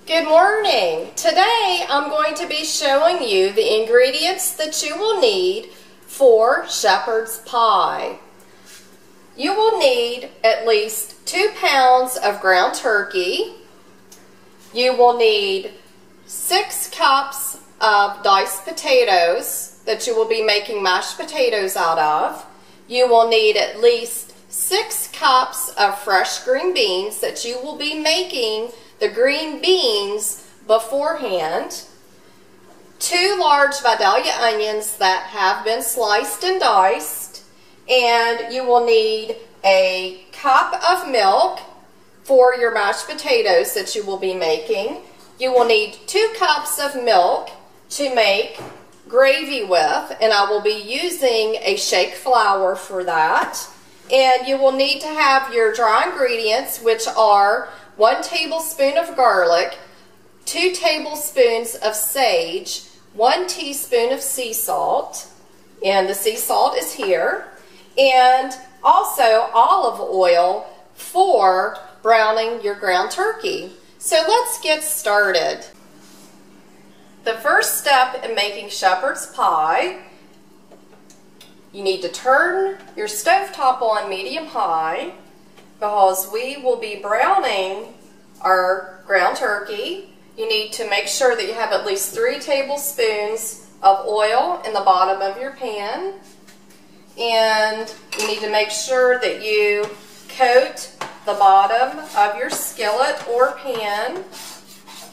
Good morning. Today I'm going to be showing you the ingredients that you will need for shepherd's pie. You will need at least 2 pounds of ground turkey. You will need 6 cups of diced potatoes that you will be making mashed potatoes out of. You will need at least 6 cups of fresh green beans that you will be making the green beans beforehand. 2 large Vidalia onions that have been sliced and diced. And you will need a cup of milk for your mashed potatoes that you will be making. You will need 2 cups of milk to make gravy with, and I will be using a shake flour for that. And you will need to have your dry ingredients, which are 1 tablespoon of garlic, 2 tablespoons of sage, 1 teaspoon of sea salt, and the sea salt is here, and also olive oil for browning your ground turkey. So let's get started. The first step in making shepherd's pie, you need to turn your stovetop on medium-high because we will be browning our ground turkey. You need to make sure that you have at least 3 tablespoons of oil in the bottom of your pan. And you need to make sure that you coat the bottom of your skillet or pan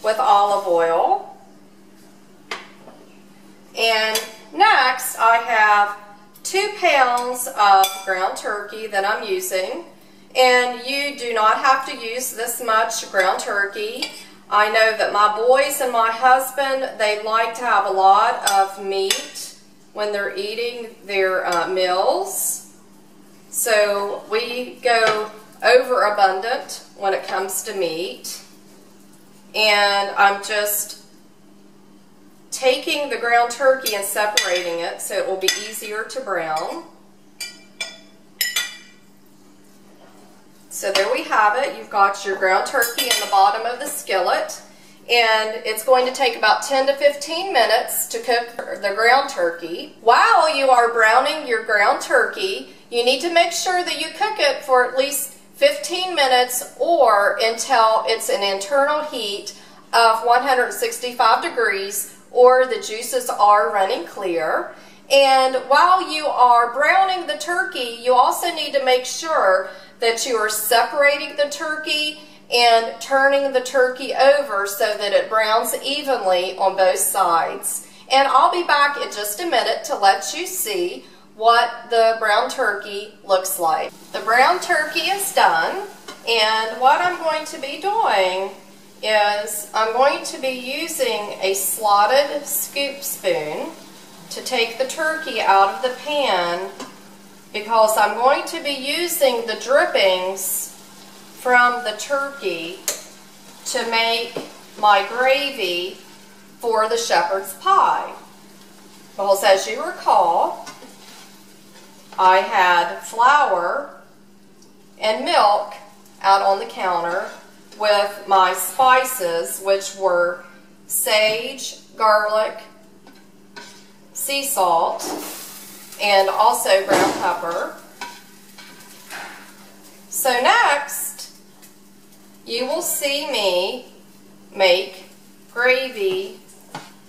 with olive oil. And next I have 2 pounds of ground turkey that I'm using. And you do not have to use this much ground turkey. I know that my boys and my husband, they like to have a lot of meat when they're eating their meals. So we go overabundant when it comes to meat. And I'm just taking the ground turkey and separating it so it will be easier to brown. So there we have it. You've got your ground turkey in the bottom of the skillet, and it's going to take about 10 to 15 minutes to cook the ground turkey. While you are browning your ground turkey, you need to make sure that you cook it for at least 15 minutes or until it's an internal heat of 165 degrees or the juices are running clear. And while you are browning the turkey, you also need to make sure that you are separating the turkey and turning the turkey over so that it browns evenly on both sides. And I'll be back in just a minute to let you see what the brown turkey looks like. The brown turkey is done, and what I'm going to be doing is I'm going to be using a slotted scoop spoon to take the turkey out of the pan, because I'm going to be using the drippings from the turkey to make my gravy for the shepherd's pie. Because as you recall, I had flour and milk out on the counter with my spices, which were sage, garlic, sea salt, and also brown pepper. So next, you will see me make gravy,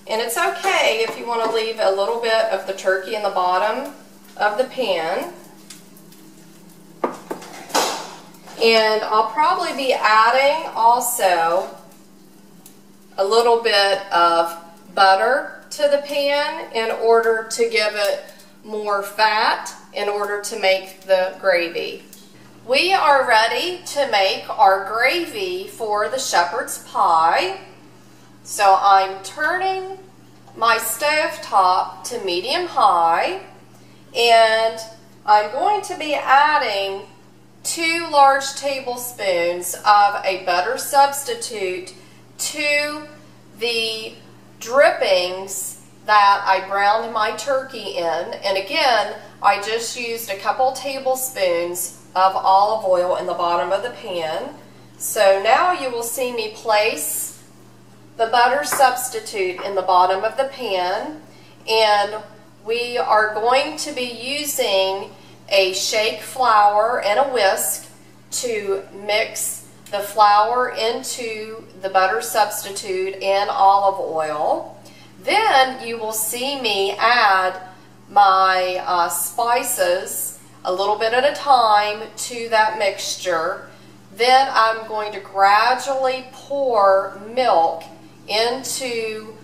and it's okay if you want to leave a little bit of the turkey in the bottom of the pan. And I'll probably be adding also a little bit of butter to the pan in order to give it more fat in order to make the gravy. We are ready to make our gravy for the shepherd's pie. So I'm turning my stove top to medium high, and I'm going to be adding 2 large tablespoons of a butter substitute to the drippings that I browned my turkey in. And again, I just used a couple tablespoons of olive oil in the bottom of the pan. So now you will see me place the butter substitute in the bottom of the pan, and we are going to be using a shake flour and a whisk to mix the flour into the butter substitute and olive oil. Then you will see me add my spices a little bit at a time to that mixture. Then I'm going to gradually pour milk into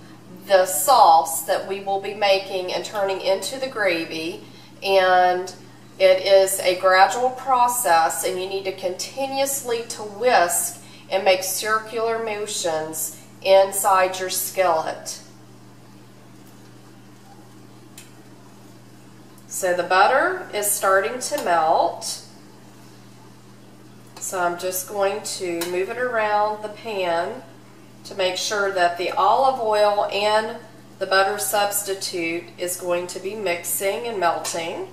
the sauce that we will be making and turning into the gravy, and it is a gradual process, and you need to continuously to whisk and make circular motions inside your skillet. So the butter is starting to melt. So I'm just going to move it around the pan to make sure that the olive oil and the butter substitute is going to be mixing and melting.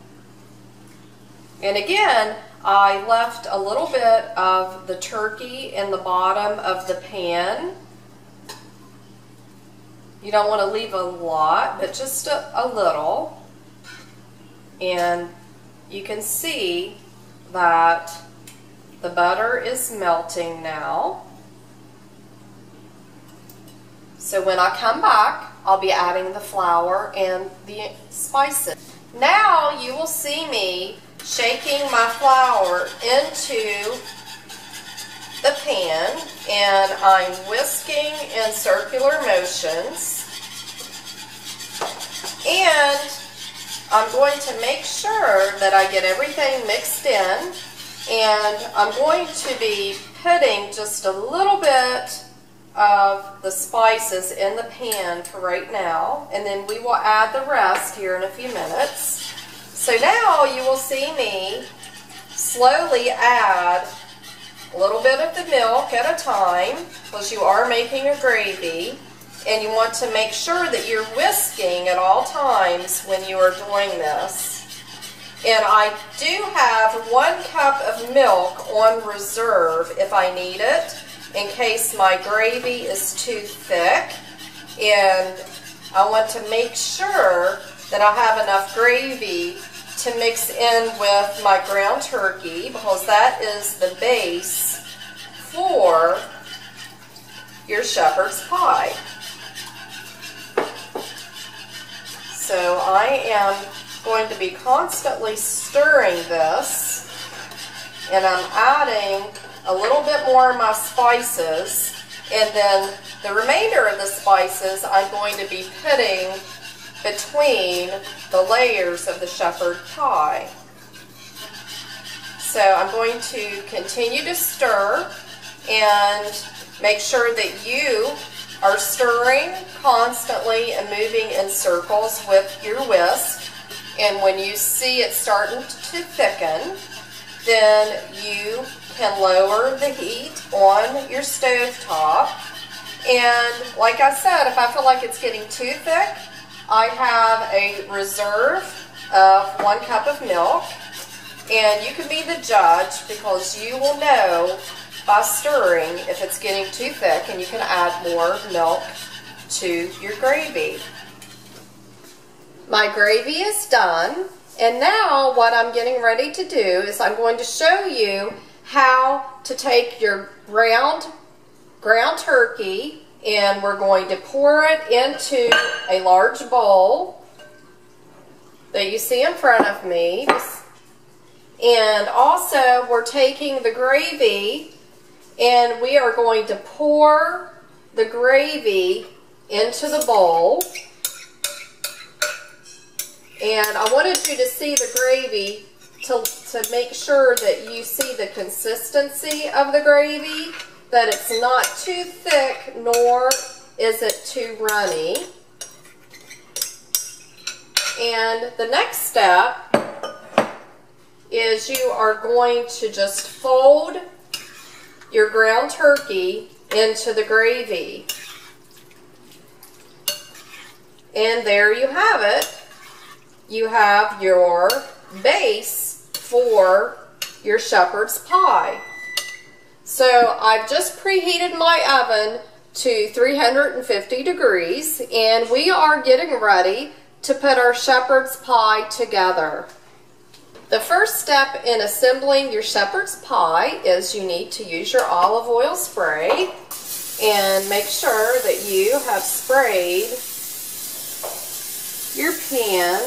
And again, I left a little bit of the turkey in the bottom of the pan. You don't want to leave a lot, but just a little. And you can see that the butter is melting now. So when I come back, I'll be adding the flour and the spices. Now you will see me shaking my flour into the pan, and I'm whisking in circular motions. And I'm going to make sure that I get everything mixed in, and I'm going to be putting just a little bit of the spices in the pan for right now, and then we will add the rest here in a few minutes. So now you will see me slowly add a little bit of the milk at a time, because you are making a gravy, and you want to make sure that you're whisking at all times when you are doing this. And I do have 1 cup of milk on reserve if I need it, in case my gravy is too thick, and I want to make sure that I have enough gravy to mix in with my ground turkey, because that is the base for your shepherd's pie. So I am going to be constantly stirring this, and I'm adding a little bit more of my spices, and then the remainder of the spices I'm going to be putting between the layers of the shepherd pie. So I'm going to continue to stir and make sure that you are stirring constantly and moving in circles with your whisk. And when you see it starting to thicken, then you can lower the heat on your stove top. And like I said, if I feel like it's getting too thick, I have a reserve of 1 cup of milk. And you can be the judge, because you will know by stirring if it's getting too thick, and you can add more milk to your gravy. My gravy is done, and now what I'm getting ready to do is I'm going to show you how to take your ground turkey, and we're going to pour it into a large bowl that you see in front of me. And also we're taking the gravy, and we are going to pour the gravy into the bowl. And I wanted you to see the gravy to make sure that you see the consistency of the gravy, that it's not too thick nor is it too runny. And the next step is you are going to just fold your ground turkey into the gravy. And there you have it. You have your base for your shepherd's pie. So I've just preheated my oven to 350 degrees, and we are getting ready to put our shepherd's pie together. The first step in assembling your shepherd's pie is you need to use your olive oil spray, and make sure that you have sprayed your pan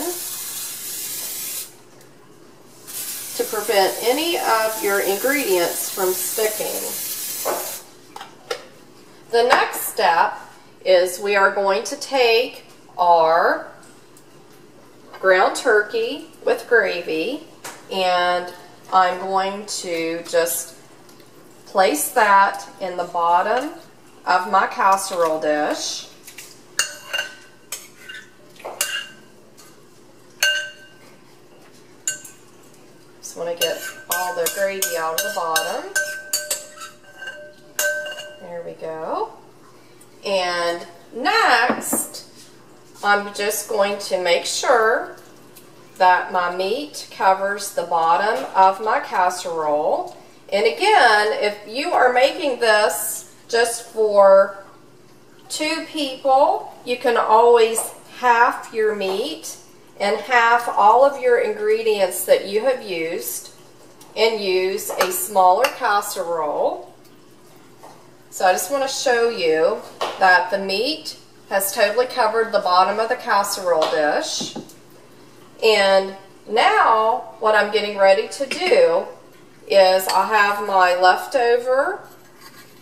to prevent any of your ingredients from sticking. The next step is we are going to take our ground turkey with gravy, and I'm going to just place that in the bottom of my casserole dish. Just want to get all the gravy out of the bottom. There we go. And next, I'm just going to make sure that my meat covers the bottom of my casserole. And again, if you are making this just for 2 people, you can always half your meat and half all of your ingredients that you have used and use a smaller casserole. So I just want to show you that the meat has totally covered the bottom of the casserole dish. And now what I'm getting ready to do is I have my leftover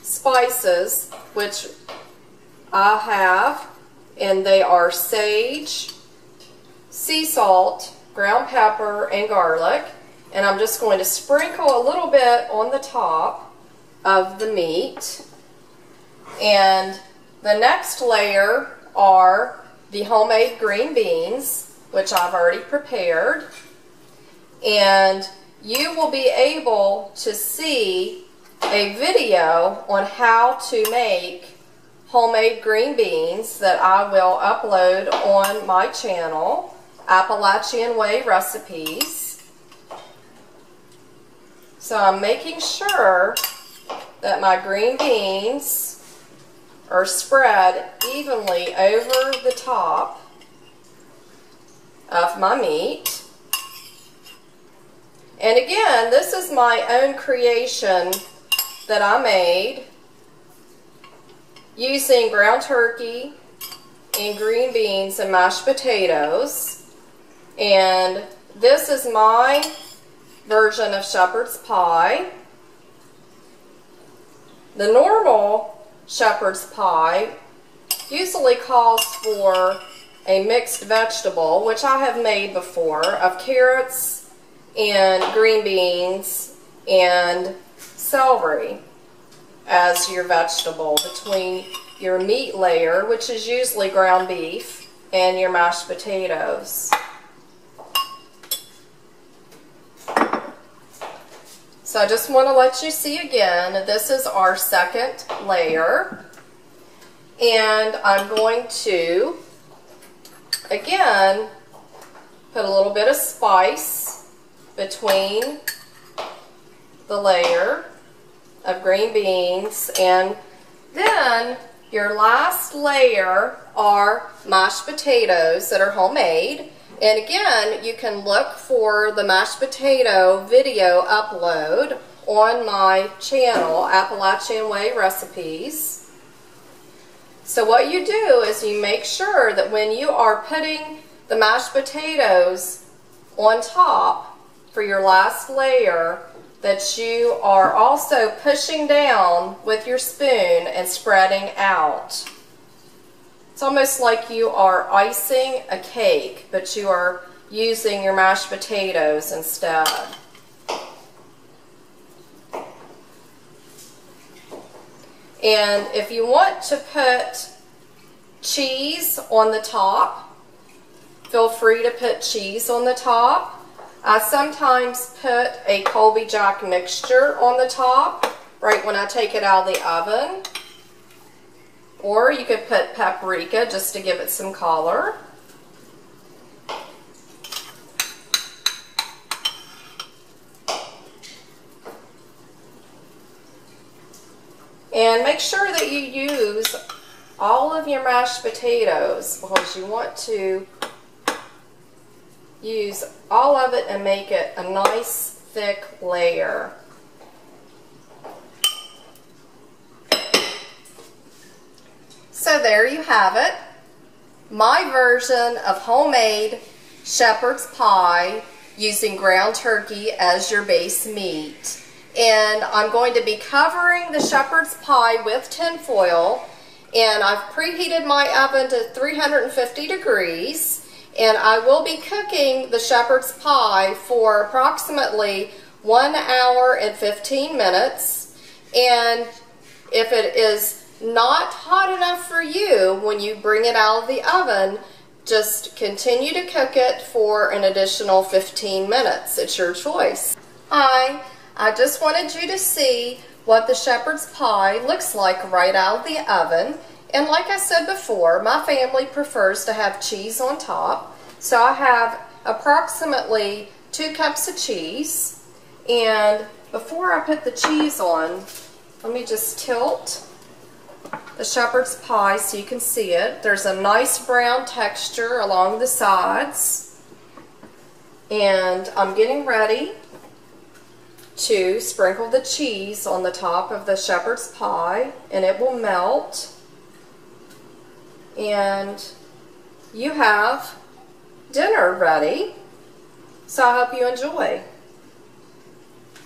spices, which I have, and they are sage, sea salt, ground pepper, and garlic. And I'm just going to sprinkle a little bit on the top of the meat. And the next layer are the homemade green beans, which I've already prepared. And you will be able to see a video on how to make homemade green beans that I will upload on my channel, Appalachian Way Recipes. So I'm making sure that my green beans are spread evenly over the top of my meat. And again, this is my own creation that I made using ground turkey and green beans and mashed potatoes. And this is my version of shepherd's pie. The normal shepherd's pie usually calls for a mixed vegetable, which I have made before, of carrots and green beans and celery as your vegetable between your meat layer, which is usually ground beef, and your mashed potatoes. So I just want to let you see again, this is our second layer. And I'm going to, again, put a little bit of spice between the layer of green beans. And then your last layer are mashed potatoes that are homemade. And again, you can look for the mashed potato video upload on my channel, Appalachian Way Recipes. So what you do is you make sure that when you are putting the mashed potatoes on top for your last layer, that you are also pushing down with your spoon and spreading out. It's almost like you are icing a cake, but you are using your mashed potatoes instead. And if you want to put cheese on the top, feel free to put cheese on the top. I sometimes put a Colby Jack mixture on the top right when I take it out of the oven. Or you could put paprika just to give it some color. And And make sure that you use all of your mashed potatoes, because you want to use all of it and make it a nice thick layer. So there you have it, my version of homemade shepherd's pie using ground turkey as your base meat. And I'm going to be covering the shepherd's pie with tin foil, and I've preheated my oven to 350 degrees, and I will be cooking the shepherd's pie for approximately 1 hour and 15 minutes. And if it is not hot enough for you when you bring it out of the oven, just continue to cook it for an additional 15 minutes. It's your choice. Hi, I just wanted you to see what the shepherd's pie looks like right out of the oven. And like I said before, my family prefers to have cheese on top. So I have approximately 2 cups of cheese. And before I put the cheese on, let me just tilt the shepherd's pie so you can see it. There's a nice brown texture along the sides. And I'm getting ready to sprinkle the cheese on the top of the shepherd's pie, and it will melt. And you have dinner ready. So I hope you enjoy.